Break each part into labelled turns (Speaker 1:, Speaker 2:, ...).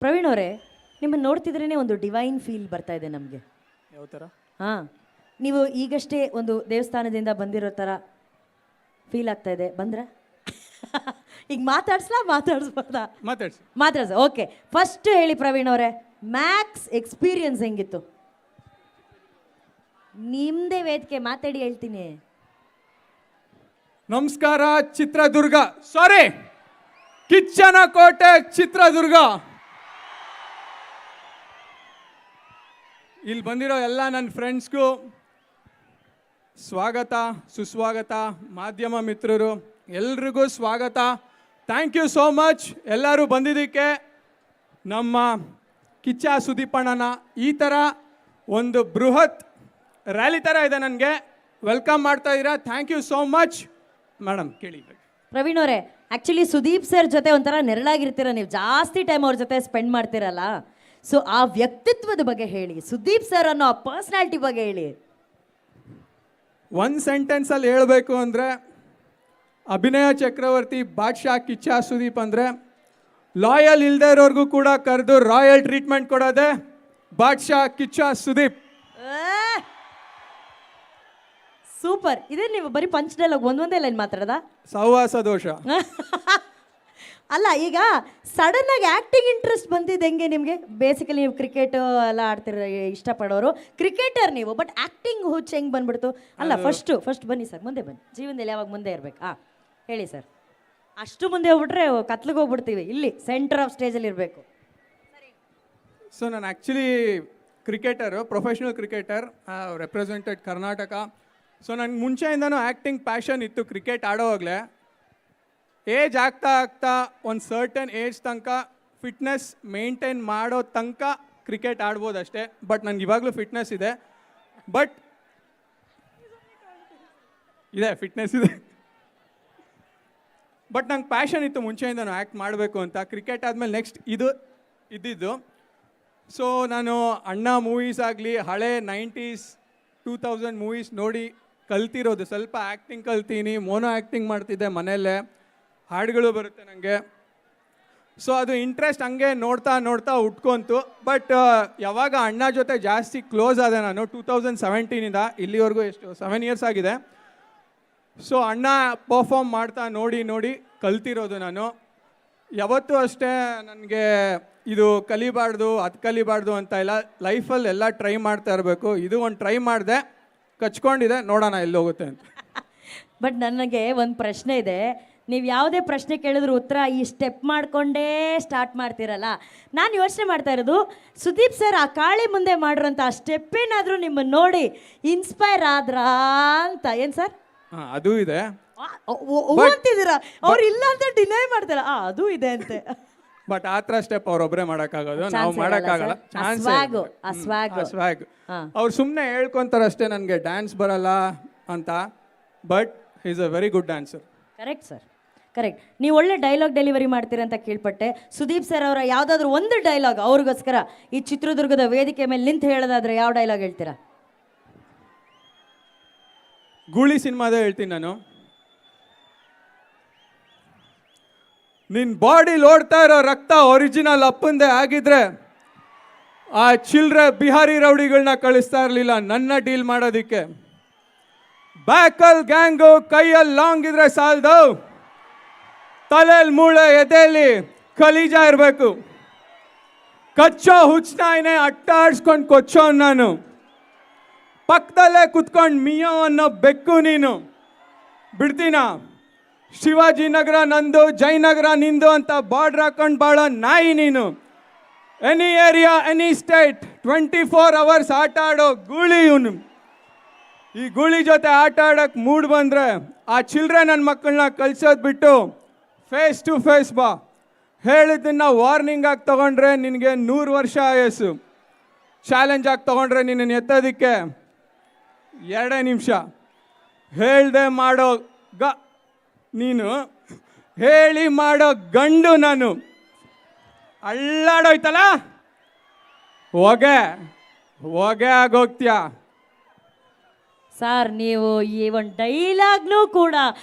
Speaker 1: ಪ್ರವೀಣ್ ಅವರೇ, ನಿಮ್ಮನ್ನು ನೋಡ್ತಿದ್ರೇ ಒಂದು ಡಿವೈನ್ ಫೀಲ್ ಬರ್ತಾ ಇದೆ ನಮಗೆ.
Speaker 2: ಯಾವ ಥರ?
Speaker 1: ಹಾಂ, ನೀವು ಈಗಷ್ಟೇ ಒಂದು ದೇವಸ್ಥಾನದಿಂದ ಬಂದಿರೋ ಥರ ಫೀಲ್ ಆಗ್ತಾ ಇದೆ. ಬಂದ್ರ ಈಗ ಮಾತಾಡಿಸ್ಬೋದಾ? ಮಾತಾಡ್ಸ. ಓಕೆ, ಫಸ್ಟ್ ಹೇಳಿ ಪ್ರವೀಣ್ ಅವರೇ, ಮ್ಯಾಕ್ಸ್ ಎಕ್ಸ್ಪೀರಿಯನ್ಸ್ ಹೆಂಗಿತ್ತು? ನಿಮ್ಮದೇ ವೇದಿಕೆ, ಮಾತಾಡಿ ಹೇಳ್ತೀನಿ.
Speaker 2: ನಮಸ್ಕಾರ ಚಿತ್ರದುರ್ಗ, ಸಾರಿ ಕಿಚ್ಚನ ಕೋಟೆ ಚಿತ್ರದುರ್ಗ. ಇಲ್ಲಿ ಬಂದಿರೋ ಎಲ್ಲ ನನ್ನ ಫ್ರೆಂಡ್ಸ್ಗೂ ಸ್ವಾಗತ, ಸುಸ್ವಾಗತ. ಮಾಧ್ಯಮ ಮಿತ್ರರು ಎಲ್ರಿಗೂ ಸ್ವಾಗತ. ಥ್ಯಾಂಕ್ ಯು ಸೋ ಮಚ್ ಎಲ್ಲರೂ ಬಂದಿದ್ದಕ್ಕೆ. ನಮ್ಮ ಕಿಚ್ಚ ಸುದೀಪಣ್ಣನ ಈ ಥರ ಒಂದು ಬೃಹತ್ ರ್ಯಾಲಿ ಥರ ಇದೆ, ನನಗೆ ವೆಲ್ಕಮ್ ಮಾಡ್ತಾ ಇದ್ದೀರಾ. Thank you so much madam. ಕೇಳಿ
Speaker 1: ಪ್ರವೀಣ್ ಅವರೇ, ಆ್ಯಕ್ಚುಲಿ ಸುದೀಪ್ ಸರ್ ಜೊತೆ ಒಂಥರ ನೆರಳಾಗಿರ್ತೀರ, ನೀವು ಜಾಸ್ತಿ ಟೈಮ್ ಅವ್ರ ಜೊತೆ ಸ್ಪೆಂಡ್ ಮಾಡ್ತೀರಲ್ಲ. ಸೊ ಆ ವ್ಯಕ್ತಿತ್ವದ ಬಗ್ಗೆ ಹೇಳಿ, ಸುದೀಪ್ ಸರ್ ಅನ್ನೋ ಆ ಪರ್ಸ್ನಾಲಿಟಿ ಬಗ್ಗೆ ಹೇಳಿ.
Speaker 2: ಒಂದು ಸೆಂಟೆನ್ಸಲ್ಲಿ ಹೇಳಬೇಕು ಅಂದರೆ, ಅಭಿನಯ ಚಕ್ರವರ್ತಿ ಬಾದ್ಶಾ ಕಿಚ್ಚ ಸುದೀಪ್ ಅಂದರೆ ಲಾಯಲ್ ಇಲ್ಲದೆ ಇರೋರ್ಗೂ ಕೂಡ ಕರೆದು ರಾಯಲ್ ಟ್ರೀಟ್ಮೆಂಟ್ ಕೊಡೋದೆ ಬಾದ್ಶಾ ಕಿಚ್ಚ ಸುದೀಪ್.
Speaker 1: ಸೂಪರ್. ಇದೇ ನೀವು ಬರೀ ಪಂಚ್ ಡೈಲಾಗ್ ಒಂದೊಂದೇ ಲೈನ್ ಮಾತಾಡೋದಾ?
Speaker 2: ಸಹವಾಸ ದೋಷ
Speaker 1: ಅಲ್ಲ, ಈಗ ಸಡನ್ ಆಗಿ ಆ್ಯಕ್ಟಿಂಗ್ ಇಂಟ್ರೆಸ್ಟ್ ಬಂದಿದ್ದು ಹೆಂಗೆ ನಿಮಗೆ? ಬೇಸಿಕಲಿ ನೀವು ಕ್ರಿಕೆಟ್ ಎಲ್ಲ ಆಡ್ತಿರ, ಇಷ್ಟಪಡೋರು ಕ್ರಿಕೆಟರ್ ನೀವು, ಬಟ್ ಆ್ಯಕ್ಟಿಂಗ್ ಹುಚ್ಚು ಹೆಂಗೆ ಬಂದ್ಬಿಡ್ತು? ಅಲ್ಲ, ಫಸ್ಟ್ ಬನ್ನಿ ಸರ್, ಮುಂದೆ ಬನ್ನಿ. ಜೀವನದಲ್ಲಿ ಯಾವಾಗ ಮುಂದೆ ಇರ್ಬೇಕು. ಹೇಳಿ ಸರ್. ಅಷ್ಟು ಮುಂದೆ ಹೋಗ್ಬಿಟ್ರೆ ಕತ್ಲಿಗೆ ಹೋಗ್ಬಿಡ್ತೀವಿ. ಇಲ್ಲಿ ಸೆಂಟರ್ ಆಫ್ ಸ್ಟೇಜಲ್ಲಿ ಇರಬೇಕು.
Speaker 2: ಸೊ ನಾನು actually cricketer, professional cricketer, represented Karnataka. So ನನಗೆ ಮುಂಚೆಯಿಂದನೂ ಆ್ಯಕ್ಟಿಂಗ್ ಪ್ಯಾಷನ್ ಇತ್ತು ಕ್ರಿಕೆಟ್ ಆಡೋವಾಗಲೇ. ಏಜ್ ಆಗ್ತಾ ಒಂದು ಸರ್ಟನ್ ಏಜ್ ತನಕ ಫಿಟ್ನೆಸ್ ಮೇಂಟೈನ್ ಮಾಡೋ ತನಕ ಕ್ರಿಕೆಟ್ ಆಡ್ಬೋದು ಅಷ್ಟೇ. ಬಟ್ ನನಗೆ ಇವಾಗಲೂ ಫಿಟ್ನೆಸ್ ಇದೆ, ಫಿಟ್ನೆಸ್ ಇದೆ. ಬಟ್ ನಂಗೆ ಪ್ಯಾಷನ್ ಇತ್ತು ಮುಂಚೆಯಿಂದನೂ ಆ್ಯಕ್ಟ್ ಮಾಡಬೇಕು ಅಂತ. ಕ್ರಿಕೆಟ್ ಆದಮೇಲೆ ನೆಕ್ಸ್ಟ್ ಇದು ಇದ್ದಿದ್ದು. ಸೊ ನಾನು ಅಣ್ಣ ಮೂವೀಸ್ ಆಗಲಿ, ಹಳೆ 90s 2000 ಮೂವೀಸ್ ನೋಡಿ ಕಲ್ತಿರೋದು. ಸ್ವಲ್ಪ ಆ್ಯಕ್ಟಿಂಗ್ ಕಲ್ತೀನಿ, ಮೋನೋ ಆ್ಯಕ್ಟಿಂಗ್ ಮಾಡ್ತಿದ್ದೆ ಮನೆಯಲ್ಲೇ, ಹಾಡುಗಳು ಬರುತ್ತೆ ನನಗೆ. ಸೊ ಅದು ಇಂಟ್ರೆಸ್ಟ್ ಹಂಗೆ ನೋಡ್ತಾ ಉಟ್ಕೊಂತು. ಬಟ್ ಯಾವಾಗ ಅಣ್ಣ ಜೊತೆ ಜಾಸ್ತಿ ಕ್ಲೋಸ್ ಆದೆ ನಾನು 2017ಇಂದ ಇಲ್ಲಿವರೆಗೂ, ಎಷ್ಟು 7 ಇಯರ್ಸ್ ಆಗಿದೆ. ಸೊ ಅಣ್ಣ ಪರ್ಫಾರ್ಮ್ ಮಾಡ್ತಾ ನೋಡಿ ಕಲ್ತಿರೋದು ನಾನು. ಯಾವತ್ತೂ ಅಷ್ಟೇ ನನಗೆ ಇದು ಕಲಿಬಾರ್ದು ಅದು ಕಲಿಬಾರ್ದು ಅಂತ ಇಲ್ಲ, ಲೈಫಲ್ಲಿ ಎಲ್ಲ ಟ್ರೈ ಮಾಡ್ತಾ ಇರಬೇಕು. ಇದು ಒಂದು ಟ್ರೈ ಮಾಡಿದೆ, ಕಚ್ಕೊಂಡಿದೆ, ನೋಡೋಣ ಎಲ್ಲಿ ಹೋಗುತ್ತೆ ಅಂತ.
Speaker 1: ಬಟ್ ನನಗೆ ಒಂದು ಪ್ರಶ್ನೆ ಇದೆ. ನೀವು ಯಾವುದೇ ಪ್ರಶ್ನೆ ಕೇಳಿದ್ರು ಉತ್ತರ ಈ ಸ್ಟೆಪ್ ಮಾಡಿಕೊಂಡೇ ಸ್ಟಾರ್ಟ್ ಮಾಡ್ತೀರಲ್ಲ. ನಾನು ಯೋಚನೆ ಮಾಡ್ತಾ ಇರೋದು, ಸುದೀಪ್ ಸರ್ ಆ ಕಾಳಿ ಮುಂದೆ ಮಾಡಿರೋಂಥ ಆ ಸ್ಟೆಪ್ ಏನಾದರೂ ನಿಮ್ಮನ್ನು ನೋಡಿ ಇನ್ಸ್ಪೈರ್ ಆದ್ರಾ ಅಂತ. ಏನು ಸರ್?
Speaker 2: ಅದು ಇದೆ
Speaker 1: ಅಂತಿದ್ದೀರಾ? ಅವ್ರು ಇಲ್ಲ ಅಂತ ಡಿನೈ ಮಾಡ್ತಾರ. ಅದು ಇದೆ ಅಂತೆ.
Speaker 2: ಬಟ್ ಆ ಥರ ಸ್ಟೆಪ್ ಅವ್ರೊಬ್ಬರೇ ಮಾಡೋಕ್ಕಾಗೋದು, ನಾವು ಮಾಡೋಕ್ಕಾಗಲ್ಲ. ಸ್ವ್ಯಾಗ್ ಅವ್ರು ಸುಮ್ಮನೆ ಹೇಳ್ಕೊಂತಾರೆ ಅಷ್ಟೇ, ನನಗೆ ಡ್ಯಾನ್ಸ್ ಬರಲ್ಲ ಅಂತ. But is a very good dancer.
Speaker 1: Correct sir, correct. ನೀವು ಒಳ್ಳೆ ಡೈಲಾಗ್ ಡೆಲಿವರಿ ಮಾಡ್ತೀರ ಅಂತ ಕೇಳ್ಪಟ್ಟೆ. ಸುದೀಪ್ ಸರ್ ಅವರ ಯಾವುದಾದ್ರೂ ಒಂದು ಡೈಲಾಗ್ ಅವ್ರಿಗೋಸ್ಕರ ಈ ಚಿತ್ರದುರ್ಗದ ವೇದಿಕೆ ಮೇಲೆ ನಿಂತು ಹೇಳೋದಾದ್ರೆ ಯಾವ ಡೈಲಾಗ್ ಹೇಳ್ತೀರಾ?
Speaker 2: ಗೂಳಿ ಸಿನಿಮಾದ ಹೇಳ್ತೀನಿ ನಾನು. ನಿನ್ನ ಬಾಡಿಲಿ ಓಡ್ತಾ ಇರೋ ರಕ್ತ ಒರಿಜಿನಲ್ ಅಪ್ಪಂದೆ ಆಗಿದ್ರೆ ಆ ಚಿಲ್ರೆ ಬಿಹಾರಿ ರೌಡಿಗಳನ್ನ ಕಳಿಸ್ತಾ ಇರಲಿಲ್ಲ ನನ್ನ ಡೀಲ್ ಮಾಡೋದಕ್ಕೆ. ಬ್ಯಾಕಲ್ ಗ್ಯಾಂಗು ಕೈಯಲ್ಲಿ ಲಾಂಗ್ ಇದ್ರೆ ಸಾಲದು, ತಲೆಯಲ್ಲಿ ಮೂಳೆ, ಎದೆಯಲ್ಲಿ ಕಲೀಜ ಇರಬೇಕು. ಕಚ್ಚೋ ಹುಚ್ಚನಾಯಿನೇ ಅಟ್ಟ ಆಡ್ಸ್ಕೊಂಡು ಕೊಚ್ಚೋ ನಾನು, ಪಕ್ಕದಲ್ಲೇ ಕುತ್ಕೊಂಡು ಮಿಯೋ ಅನ್ನೋ ಬೆಕ್ಕು ನೀನು. ಬಿಡ್ತೀನ? ಶಿವಾಜಿನಗರ ನಂದು, ಜಯನಗರ ನಿಂದು ಅಂತ ಬಾರ್ಡ್ರ್ ಹಾಕೊಂಡು ಬಾಳೋ ನಾಯಿ ನೀನು. Any area any state 24 hours ಆಟ ಆಡೋ ಗೂಳಿ ಇವನು. ಈ ಗೂಳಿ ಜೊತೆ ಆಟ ಆಡೋಕ್ಕೆ ಮೂಡ್ ಬಂದರೆ ಆ ಚಿಲ್ಡ್ರೆ ನನ್ನ ಮಕ್ಕಳನ್ನ ಕಳ್ಸೋದು ಬಿಟ್ಟು ಫೇಸ್ ಟು ಫೇಸ್ ಬಾ. ಹೇಳಿದ್ದನ್ನ ವಾರ್ನಿಂಗ್ ಆಗಿ ತೊಗೊಂಡ್ರೆ ನಿನಗೆ 100 ವರ್ಷ ಆಯಸ್ಸು. ಚಾಲೆಂಜ್ ಆಗಿ ತೊಗೊಂಡ್ರೆ ನಿನ್ನನ್ನು ಎತ್ತೋದಕ್ಕೆ 2 ನಿಮಿಷ. ಹೇಳ್ದೆ ಮಾಡೋ ನೀನು, ಹೇಳಿ ಮಾಡೋ ಗಂಡು ನಾನು. ಅಳ್ಳಾಡೋಯ್ತಲ್ಲ, ಹೊಗೆ ಆಗೋಗ್ತೀಯ.
Speaker 1: ಸರ್ ನೀವು ಈ ಒಂದು ಡೈಲಾಗ್ನೂ ಕೂಡ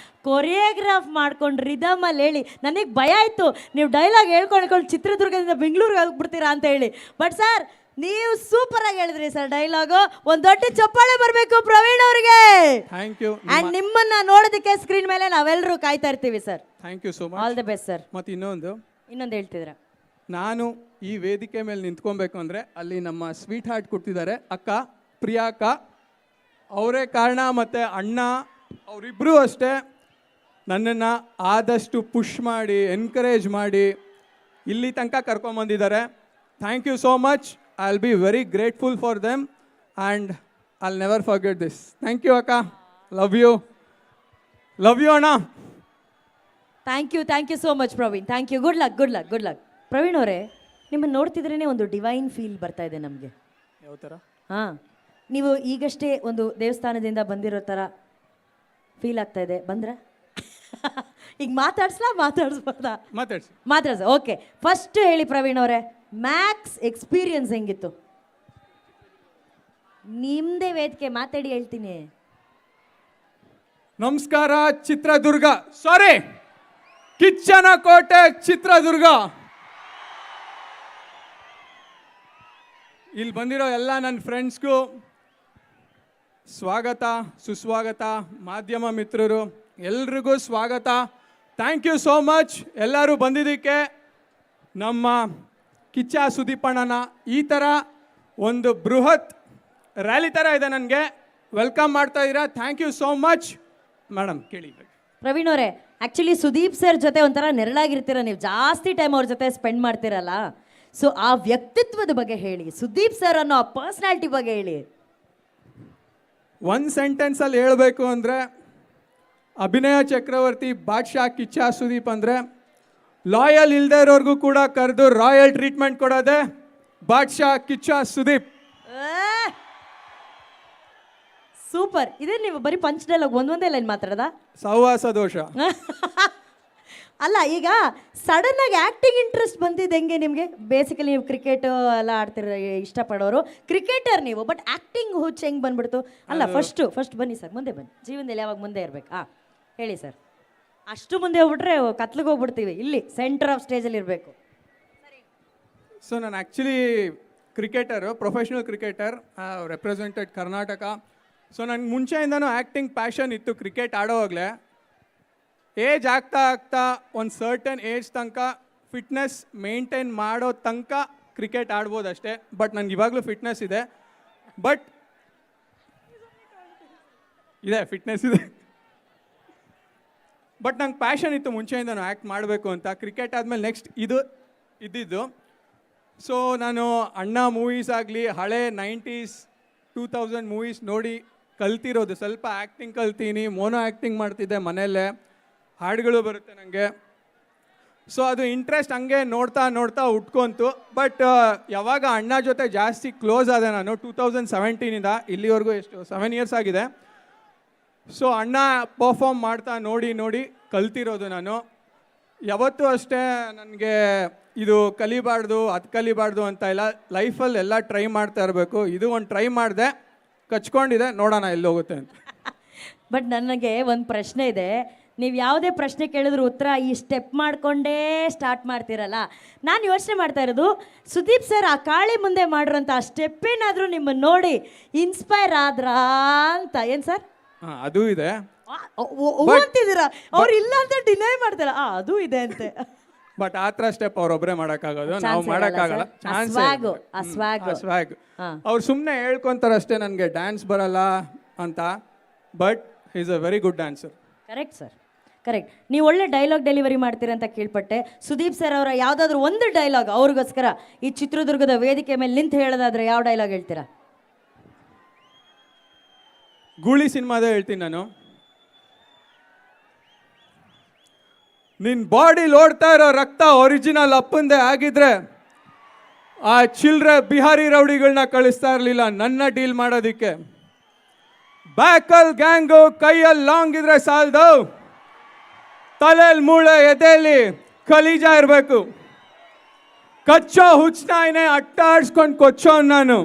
Speaker 1: ಕೊರಿಯೋಗ್ರಾಫ್ ಮಾಡ್ಕೊಂಡು ರಿದಮಲ್ಲಿ ಹೇಳಿ ನನಗೆ ಭಯ ಆಯಿತು ನೀವು ಡೈಲಾಗ್ ಹೇಳ್ಕೊಂಡು ಚಿತ್ರದುರ್ಗದಿಂದ ಬೆಂಗಳೂರಿಗೆ ಹೋಗ್ಬಿಡ್ತೀರಾ ಅಂತ ಹೇಳಿ. ಬಟ್ ಸರ್ ನೀವು ಸೂಪರಾಗಿ ಹೇಳಿದ್ರಿ ಸರ್ ಡೈಲಾಗು. ಒಂದು ದೊಡ್ಡ ಚಪ್ಪಾಳೆ ಬರಬೇಕು ಪ್ರವೀಣ್ ಅವರಿಗೆ.
Speaker 2: Thank you.
Speaker 1: ಆ್ಯಂಡ್ ನಿಮ್ಮನ್ನ ನೋಡೋದಕ್ಕೆ ಸ್ಕ್ರೀನ್ ಮೇಲೆ ನಾವೆಲ್ಲರೂ ಕಾಯ್ತಾ ಇರ್ತೀವಿ sir.
Speaker 2: Thank you so much.
Speaker 1: All the best sir.
Speaker 2: ಮತ್ತು ಇನ್ನೊಂದು
Speaker 1: ಹೇಳ್ತಿದ್ದೀರಾ,
Speaker 2: ನಾನು ಈ ವೇದಿಕೆ ಮೇಲೆ ನಿಂತ್ಕೊಬೇಕು ಅಂದರೆ ಅಲ್ಲಿ ನಮ್ಮ ಸ್ವೀಟ್ ಹಾರ್ಟ್ ಕೊಡ್ತಿದ್ದಾರೆ ಅಕ್ಕ ಪ್ರಿಯಾಕ್ಕ, ಅವರೇ ಕಾರಣ. ಮತ್ತು ಅಣ್ಣ ಅವರಿಬ್ಬರೂ ಅಷ್ಟೇ ನನ್ನನ್ನು ಆದಷ್ಟು ಪುಷ್ ಮಾಡಿ ಎನ್ಕರೇಜ್ ಮಾಡಿ ಇಲ್ಲಿ ತನಕ ಕರ್ಕೊಂಬಂದಿದ್ದಾರೆ. Thank you so much. I will be very grateful for them and I will never forget this. Thank you ಅಕ್ಕ. ಲವ್ ಯು ಅಣ್ಣ.
Speaker 1: Thank you so much Praveen. Thank you. Good luck. Praveen ಅವರೇ, ನಿಮ್ಮನ್ನು ನೋಡ್ತಿದ್ರೇ ಒಂದು ಡಿವೈನ್ ಫೀಲ್ ಬರ್ತಾ ಇದೆ ನಮಗೆ.
Speaker 2: ಯಾವ ಥರ?
Speaker 1: ಹಾಂ, ನೀವು ಈಗಷ್ಟೇ ಒಂದು ದೇವಸ್ಥಾನದಿಂದ ಬಂದಿರೋ ಥರ ಫೀಲ್ ಆಗ್ತಾ ಇದೆ. ಬಂದ್ರ ಈಗ ಮಾತಾಡಿಸ್ಬೋದಾ? ಮಾತಾಡ್ಸ. ಓಕೆ, ಫಸ್ಟ್ ಹೇಳಿ ಪ್ರವೀಣ್ ಅವರೇ, ಮ್ಯಾಕ್ಸ್ ಎಕ್ಸ್ಪೀರಿಯನ್ಸ್ ಹೆಂಗಿತ್ತು? ನಿಮ್ಮದೇ ವೇದಿಕೆ, ಮಾತಾಡಿ ಹೇಳ್ತೀನಿ.
Speaker 2: ನಮಸ್ಕಾರ ಚಿತ್ರದುರ್ಗ, ಸಾರಿ ಕಿಚ್ಚನ ಕೋಟೆ ಚಿತ್ರದುರ್ಗ. ಇಲ್ಲಿ ಬಂದಿರೋ ಎಲ್ಲ ನನ್ನ ಫ್ರೆಂಡ್ಸ್ಗೂ ಸ್ವಾಗತ ಸುಸ್ವಾಗತ. ಮಾಧ್ಯಮ ಮಿತ್ರರು ಎಲ್ರಿಗೂ ಸ್ವಾಗತ. ಥ್ಯಾಂಕ್ ಯು ಸೋ ಮಚ್ ಎಲ್ಲರೂ ಬಂದಿದ್ದಕ್ಕೆ. ನಮ್ಮ ಕಿಚ್ಚ ಸುದೀಪಣ್ಣನ ಈ ಥರ ಒಂದು ಬೃಹತ್ ರ್ಯಾಲಿ ಥರ ಇದೆ, ನನಗೆ ವೆಲ್ಕಮ್ ಮಾಡ್ತಾ ಇದ್ದೀರಾ. Thank you so much madam. ಕೇಳಿ
Speaker 1: ಪ್ರವೀಣ್ ಅವರೇ, ಆ್ಯಕ್ಚುಲಿ ಸುದೀಪ್ ಸರ್ ಜೊತೆ ಒಂಥರ ನೆರಳಾಗಿರ್ತೀರ, ನೀವು ಜಾಸ್ತಿ ಟೈಮ್ ಅವ್ರ ಜೊತೆ ಸ್ಪೆಂಡ್ ಮಾಡ್ತೀರಲ್ಲ. ಸೊ ಆ ವ್ಯಕ್ತಿತ್ವದ ಬಗ್ಗೆ ಹೇಳಿ, ಸುದೀಪ್ ಸರ್ ಅನ್ನೋ ಆ ಪರ್ಸ್ನಾಲಿಟಿ ಬಗ್ಗೆ ಹೇಳಿ.
Speaker 2: ಒಂದು ಸೆಂಟೆನ್ಸಲ್ಲಿ ಹೇಳಬೇಕು ಅಂದರೆ ಅಭಿನಯ ಚಕ್ರವರ್ತಿ ಬಾದ್ಶಾ ಕಿಚ್ಚ ಸುದೀಪ್ ಅಂದರೆ ಲಾಯಲ್ ಇಲ್ಲದೆ ಇರೋರ್ಗೂ ಕೂಡ ಕರೆದು ರಾಯಲ್ ಟ್ರೀಟ್ಮೆಂಟ್ ಕೊಡೋದೆ ಬಾದ್ಶಾ ಕಿಚ್ಚ ಸುದೀಪ್.
Speaker 1: ಸೂಪರ್. ಇದೇ ನೀವು ಬರೀ ಪಂಚ್ ಡೈಲಾಗ್ ಒಂದೇ ಲೈನ್ ಮಾತಾಡೋದ?
Speaker 2: ಸಹವಾಸ ದೋಷ.
Speaker 1: ಅಲ್ಲ, ಈಗ ಸಡನ್ ಆಗಿ ಆಕ್ಟಿಂಗ್ ಇಂಟ್ರೆಸ್ಟ್ ಬಂದಿದ್ದು ಹೆಂಗೆ ನಿಮಗೆ? ಬೇಸಿಕಲಿ ನೀವು ಕ್ರಿಕೆಟ್ ಎಲ್ಲ ಆಡ್ತಿರ, ಇಷ್ಟಪಡೋರು ಕ್ರಿಕೆಟರ್ ನೀವು, ಬಟ್ ಆಕ್ಟಿಂಗ್ ಹುಚ್ಚು ಹೆಂಗೆ ಬಂದ್ಬಿಡ್ತು? ಅಲ್ಲ, ಫಸ್ಟ್ ಬನ್ನಿ ಸರ್, ಮುಂದೆ ಬನ್ನಿ. ಜೀವನದಲ್ಲಿ ಯಾವಾಗ ಮುಂದೆ ಇರ್ಬೇಕು. ಹೇಳಿ ಸರ್. ಅಷ್ಟು ಮುಂದೆ ಹೋಗ್ಬಿಟ್ರೆ ಕತ್ಲಿಗೆ ಹೋಗ್ಬಿಡ್ತೀವಿ. ಇಲ್ಲಿ ಸೆಂಟರ್ ಆಫ್ ಸ್ಟೇಜಲ್ಲಿ ಇರಬೇಕು.
Speaker 2: ಸೊ ನಾನು actually cricketer, professional cricketer, represented Karnataka. So ನನಗೆ ಮುಂಚೆಯಿಂದನೂ ಆ್ಯಕ್ಟಿಂಗ್ ಪ್ಯಾಷನ್ ಇತ್ತು ಕ್ರಿಕೆಟ್ ಆಡೋವಾಗಲೇ. ಏಜ್ ಆಗ್ತಾ ಒಂದು ಸರ್ಟನ್ ಏಜ್ ತನಕ ಫಿಟ್ನೆಸ್ ಮೇಂಟೈನ್ ಮಾಡೋ ತನಕ ಕ್ರಿಕೆಟ್ ಆಡ್ಬೋದು ಅಷ್ಟೇ. ಬಟ್ ನನಗೆ ಇವಾಗಲೂ ಫಿಟ್ನೆಸ್ ಇದೆ, ಫಿಟ್ನೆಸ್ ಇದೆ. ಬಟ್ ನಂಗೆ ಪ್ಯಾಷನ್ ಇತ್ತು ಮುಂಚೆಯಿಂದನೂ ಆ್ಯಕ್ಟ್ ಮಾಡಬೇಕು ಅಂತ. ಕ್ರಿಕೆಟ್ ಆದಮೇಲೆ ನೆಕ್ಸ್ಟ್ ಇದು ಇದ್ದಿದ್ದು. ಸೊ ನಾನು ಅಣ್ಣ ಮೂವೀಸ್ ಆಗಲಿ, ಹಳೆ 90s 2000 ಮೂವೀಸ್ ನೋಡಿ ಕಲ್ತಿರೋದು. ಸ್ವಲ್ಪ ಆ್ಯಕ್ಟಿಂಗ್ ಕಲ್ತೀನಿ, ಮೋನೋ ಆ್ಯಕ್ಟಿಂಗ್ ಮಾಡ್ತಿದ್ದೆ ಮನೆಯಲ್ಲೇ, ಹಾಡುಗಳು ಬರುತ್ತೆ ನನಗೆ. ಸೊ ಅದು ಇಂಟ್ರೆಸ್ಟ್ ಹಂಗೆ ನೋಡ್ತಾ ಉಟ್ಕೊಂತು. ಬಟ್ ಯಾವಾಗ ಅಣ್ಣ ಜೊತೆ ಜಾಸ್ತಿ ಕ್ಲೋಸ್ ಆದೆ ನಾನು 2017ಇಂದ ಇಲ್ಲಿವರೆಗೂ, ಎಷ್ಟು 7 ಇಯರ್ಸ್ ಆಗಿದೆ. ಸೊ ಅಣ್ಣ ಪರ್ಫಾರ್ಮ್ ಮಾಡ್ತಾ ನೋಡಿ ಕಲ್ತಿರೋದು ನಾನು. ಯಾವತ್ತೂ ಅಷ್ಟೇ ನನಗೆ ಇದು ಕಲಿಬಾರ್ದು ಅದು ಕಲಿಬಾರ್ದು ಅಂತ ಇಲ್ಲ, ಲೈಫಲ್ಲಿ ಎಲ್ಲ ಟ್ರೈ ಮಾಡ್ತಾ ಇರಬೇಕು. ಇದು ಒಂದು ಟ್ರೈ ಮಾಡಿದೆ, ಕಚ್ಕೊಂಡಿದೆ, ನೋಡೋಣ ಎಲ್ಲಿ ಹೋಗುತ್ತೆ ಅಂತ.
Speaker 1: ಬಟ್ ನನಗೆ ಒಂದು ಪ್ರಶ್ನೆ ಇದೆ. ನೀವು ಯಾವುದೇ ಪ್ರಶ್ನೆ ಕೇಳಿದ್ರು ಉತ್ತರ ಈ ಸ್ಟೆಪ್ ಮಾಡಿಕೊಂಡೇ ಸ್ಟಾರ್ಟ್ ಮಾಡ್ತೀರಲ್ಲ, ನಾನು ಯೋಚನೆ ಮಾಡ್ತಾ ಇರೋದು, ಸುದೀಪ್ ಸರ್ ಆ ಕಾಳಿ ಮುಂದೆ ಮಾಡಿರೋಂಥ ಆ ಸ್ಟೆಪ್ ಏನಾದರೂ ನಿಮ್ಮನ್ನು ನೋಡಿ ಇನ್ಸ್ಪೈರ್ ಆದ್ರಾ ಅಂತ. ಏನು ಸರ್?
Speaker 2: ಅದು ಇದೆ
Speaker 1: ಅಂತಿದ್ದೀರಾ? ಅವ್ರು ಇಲ್ಲ ಅಂತ ಡಿನೈ ಮಾಡ್ತಾರ. ಅದು ಇದೆ ಅಂತೆ.
Speaker 2: ಬಟ್ ಆ ಥರ ಸ್ಟೆಪ್ ಅವ್ರೊಬ್ಬರೇ ಮಾಡೋಕ್ಕಾಗೋದು, ನಾವು ಮಾಡೋಕ್ಕಾಗಲ್ಲ. ಸ್ವ್ಯಾಗ್ ಅವ್ರು ಸುಮ್ಮನೆ ಹೇಳ್ಕೊಂತಾರೆ ಅಷ್ಟೇ ನನಗೆ ಡ್ಯಾನ್ಸ್ ಬರಲ್ಲ ಅಂತ. But he is a very good dancer.
Speaker 1: Correct sir, correct. ನೀವು ಒಳ್ಳೆ ಡೈಲಾಗ್ ಡೆಲಿವರಿ ಮಾಡ್ತೀರ ಅಂತ ಕೇಳ್ಪಟ್ಟೆ. ಸುದೀಪ್ ಸರ್ ಅವರ ಯಾವುದಾದ್ರೂ ಒಂದು ಡೈಲಾಗ್ ಅವ್ರಿಗೋಸ್ಕರ ಈ ಚಿತ್ರದುರ್ಗದ ವೇದಿಕೆ ಮೇಲೆ ನಿಂತು ಹೇಳೋದಾದ್ರೆ ಯಾವ ಡೈಲಾಗ್ ಹೇಳ್ತೀರಾ?
Speaker 2: ಗೂಳಿ ಸಿನಿಮಾದೇ ಹೇಳ್ತೀನಿ ನಾನು. ನಿನ್ನ ಬಾಡಿಲಿ ಓಡ್ತಾ ಇರೋ ರಕ್ತ ಒರಿಜಿನಲ್ ಅಪ್ಪಂದೇ ಆಗಿದ್ರೆ ಆ ಚಿಲ್ರೆ ಬಿಹಾರಿ ರೌಡಿಗಳನ್ನ ಕಳಿಸ್ತಾ ಇರಲಿಲ್ಲ ನನ್ನ ಡೀಲ್ ಮಾಡೋದಕ್ಕೆ. ಬ್ಯಾಕಲ್ ಗ್ಯಾಂಗು ಕೈಯಲ್ಲಿ ಲಾಂಗ್ ಇದ್ರೆ ಸಾಲದು, ತಲೆಯಲ್ಲಿ ಮೂಳೆ ಎದೆಯಲ್ಲಿ ಕಲೀಜ ಇರಬೇಕು. ಕಚ್ಚೋ ಹುಚ್ಚನಾಯಿನೇ ಅಟ್ಟಾಡ್ಸ್ಕೊಂಡು ಕೊಚ್ಚೋ ನಾನು.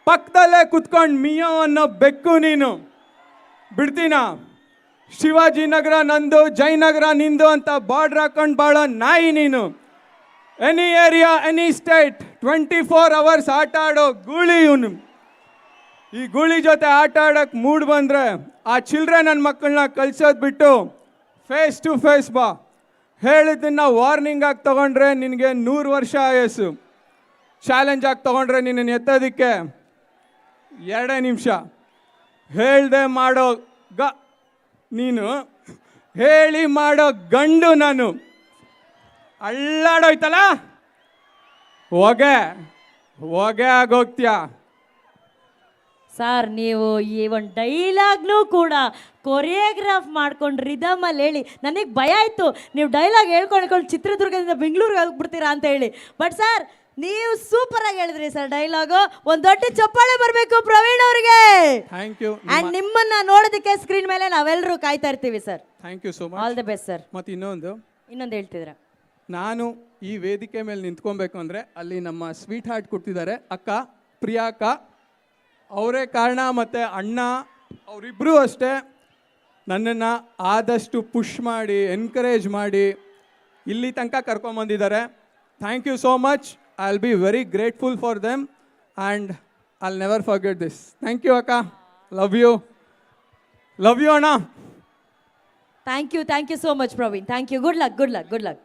Speaker 2: ಪಕ್ಕದಲ್ಲೇ ಕುತ್ಕೊಂಡು ಮಿಯೋ ಅನ್ನೋ ಬೆಕ್ಕು ನೀನು ಬಿಡ್ತೀನ? ಶಿವಾಜಿನಗರ ನಂದು, ಜಯನಗರ ನಿಂದು ಅಂತ ಬಾರ್ಡ್ರ್ ಹಾಕೊಂಡು ಬಾಳೋ ನಾಯಿ ನೀನು. Any area any state 24 hours ಆಟ ಆಡೋ ಗೂಳಿ ಇವನು. ಈ ಗೂಳಿ ಜೊತೆ ಆಟ ಆಡೋಕ್ಕೆ ಮೂಡ್ ಬಂದರೆ ಆ ಚಿಲ್ಡ್ರೆ ನನ್ನ ಮಕ್ಕಳನ್ನ ಕಳ್ಸೋದು ಬಿಟ್ಟು ಫೇಸ್ ಟು ಫೇಸ್ ಬಾ. ಹೇಳಿದ್ದನ್ನ ವಾರ್ನಿಂಗ್ ಆಗಿ ತೊಗೊಂಡ್ರೆ ನಿನಗೆ 100 ವರ್ಷ ಆಯಸ್ಸು. ಚಾಲೆಂಜ್ ಆಗಿ ತೊಗೊಂಡ್ರೆ ನಿನ್ನನ್ನು ಎತ್ತೋದಕ್ಕೆ 2 ನಿಮಿಷ. ಹೇಳ್ದೆ ಮಾಡೋ ನೀನು, ಹೇಳಿ ಮಾಡೋ ಗಂಡು ನಾನು. ಅಳ್ಳಾಡೋಯ್ತಲ್ಲ, ಹೊಗೆ ಆಗೋಗ್ತೀಯ.
Speaker 1: ಸರ್ ನೀವು ಈ ಒಂದು ಡೈಲಾಗ್ನೂ ಕೂಡ ಕೊರಿಯೋಗ್ರಾಫ್ ಮಾಡ್ಕೊಂಡು ರಿದಮಲ್ಲಿ ಹೇಳಿ ನನಗೆ ಭಯ ಆಯಿತು, ನೀವು ಡೈಲಾಗ್ ಹೇಳ್ಕೊಂಡು ಚಿತ್ರದುರ್ಗದಿಂದ ಬೆಂಗಳೂರಿಗೆ ಹೋಗ್ಬಿಡ್ತೀರಾ ಅಂತ ಹೇಳಿ. ಬಟ್ ಸರ್ ನೀವು ಸೂಪರಾಗಿ ಹೇಳಿದ್ರಿ ಸರ್ ಡೈಲಾಗು. ಒಂದು ದೊಡ್ಡ ಚಪ್ಪಾಳೆ ಬರಬೇಕು ಪ್ರವೀಣ್ ಅವರಿಗೆ.
Speaker 2: Thank you.
Speaker 1: ಆ್ಯಂಡ್ ನಿಮ್ಮನ್ನ ನೋಡೋದಕ್ಕೆ ಸ್ಕ್ರೀನ್ ಮೇಲೆ ನಾವೆಲ್ಲರೂ ಕಾಯ್ತಾ ಇರ್ತೀವಿ sir.
Speaker 2: Thank you so much.
Speaker 1: All the best sir.
Speaker 2: ಮತ್ತು ಇನ್ನೊಂದು
Speaker 1: ಹೇಳ್ತಿದ್ರ,
Speaker 2: ನಾನು ಈ ವೇದಿಕೆ ಮೇಲೆ ನಿಂತ್ಕೊಬೇಕು ಅಂದರೆ ಅಲ್ಲಿ ನಮ್ಮ ಸ್ವೀಟ್ ಹಾರ್ಟ್ ಕೊಡ್ತಿದ್ದಾರೆ ಅಕ್ಕ ಪ್ರಿಯಾಕ್ಕ, ಅವರೇ ಕಾರಣ. ಮತ್ತು ಅಣ್ಣ ಅವರಿಬ್ಬರೂ ಅಷ್ಟೇ ನನ್ನನ್ನು ಆದಷ್ಟು ಪುಷ್ ಮಾಡಿ ಎನ್ಕರೇಜ್ ಮಾಡಿ ಇಲ್ಲಿ ತನಕ ಕರ್ಕೊಂಬಂದಿದ್ದಾರೆ. Thank you so much. I will be very grateful for them and I will never forget this. Thank you ಅಕ್ಕ. ಲವ್ ಯು ಅಣ್ಣ.
Speaker 1: Thank you so much Praveen. Thank you. Good luck.